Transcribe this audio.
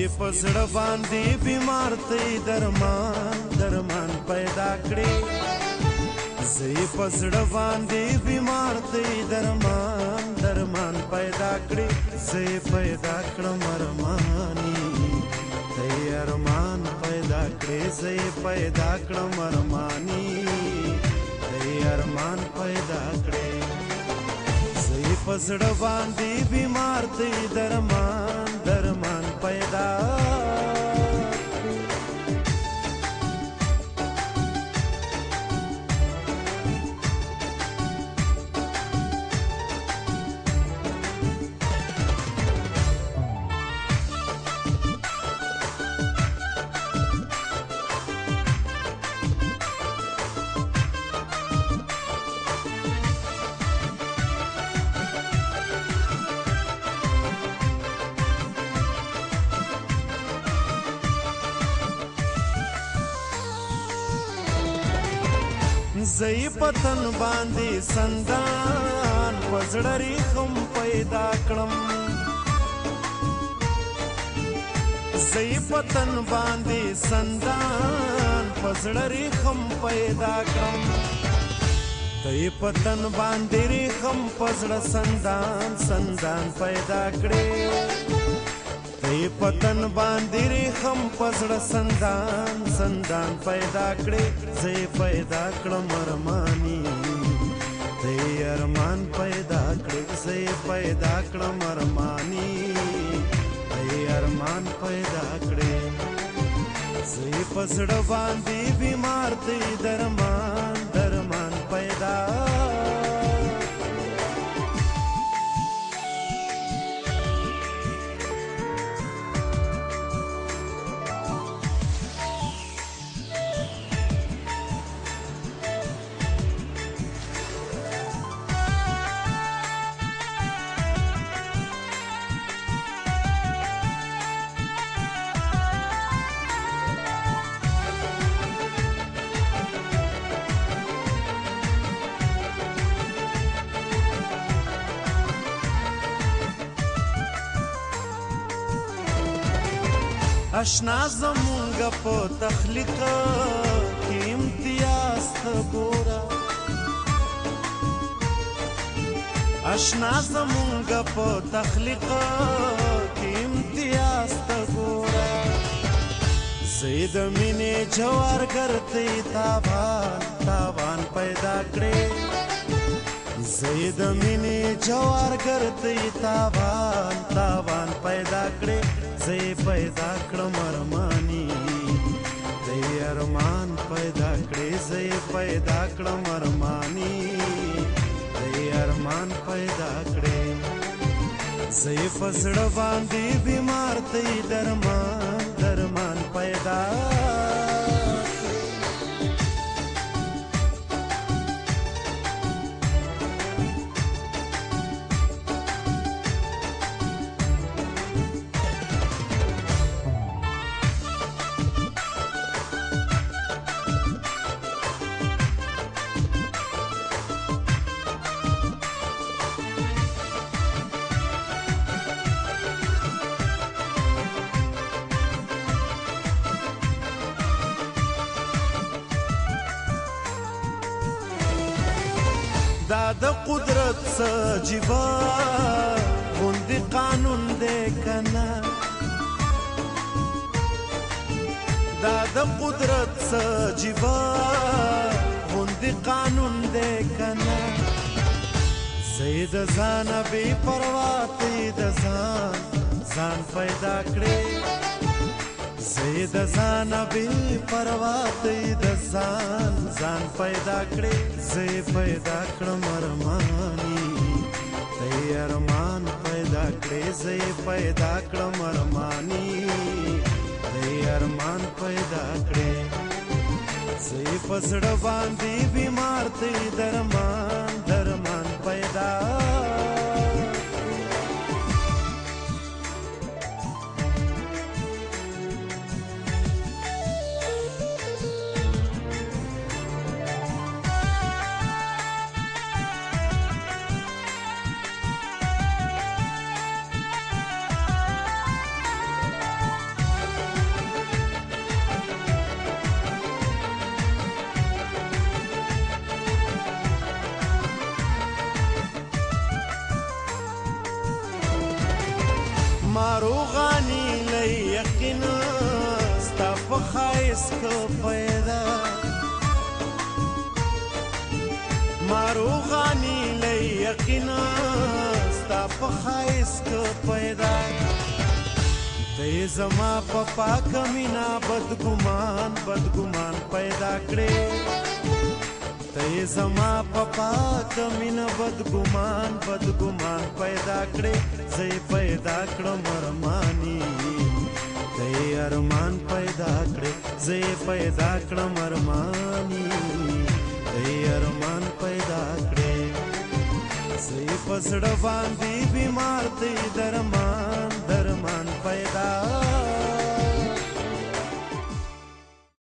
زې په زړه باندې بیمار ته درمان درمان پیدا کړې زې په زړه باندې بیمار ته درمان درمان پیدا کړې زې پیدا کړم ارمانی ته ارمان پیدا کړې زې پیدا کړم ارمانی ته ارمان پیدا کړې زې په زړه باندې بیمار ته درمان درمان پیدا زئی پتن باندې سندان پزړری خم پیدا کړم زئی پتن باندې سندان پزړری خم پیدا کړم زئی پتن باندې خم پزړ سندان سندان پیدا کړې زئی پتن باندې خم پزړ سندان سندان پیدا کړې زې پیدا کړم ارمانی زې ارمان پیدا کړې زې پیدا کړم ارمانی زې ارمان پیدا کړې زې پزړه باندې بیمار دې درمان درمان پیدا اشنا زمونږ په تخلیق کې امتیاز ته ګوره اشنا زمونږ په تخلیق کې امتیاز ته ګوره زې د مینې جوارګر ته تاوان تاوان پیدا کړې زې د مینې جوارګر ته تاوان تاوان پیدا کړې زې پیدا کړم ارمانی زې ارمان پیدا کړې زې پیدا کړم ارمانی زې ارمان پیدا کړې زې فزړه باندې بیمار ته درمان درمان پیدا دا د قدرت سجیبا غوندې قانون دی کنه دا د قدرت سجیبا غوندې قانون دی کنه زې د ځان بې پروا ته د ځان ځان پیدا کړې زې د ځان بې پروا ته د ځان ځان پیدا کړې زې پیدا کړم ارمانی ته ارمان پیدا کړې زې پیدا کړم ارمانی ته ارمان پیدا کړې زې پزړه باندې بیمار ته درمان درمان پیدا ناروغانی له یقین ستا په ښایست که پیدا ناروغانی له یقین ستا په ښایست که پیدا ته زما په پاکه مینا بدګمان پیدا کړې ته زما په پاکه مینا بدګمان پیدا کړې زه پیدا کړم ارمانی ته ارمان پیدا کړې زه پیدا کړم ارمانی ته ارمان پیدا کړې زه په زړه باندې بیمار ته درمان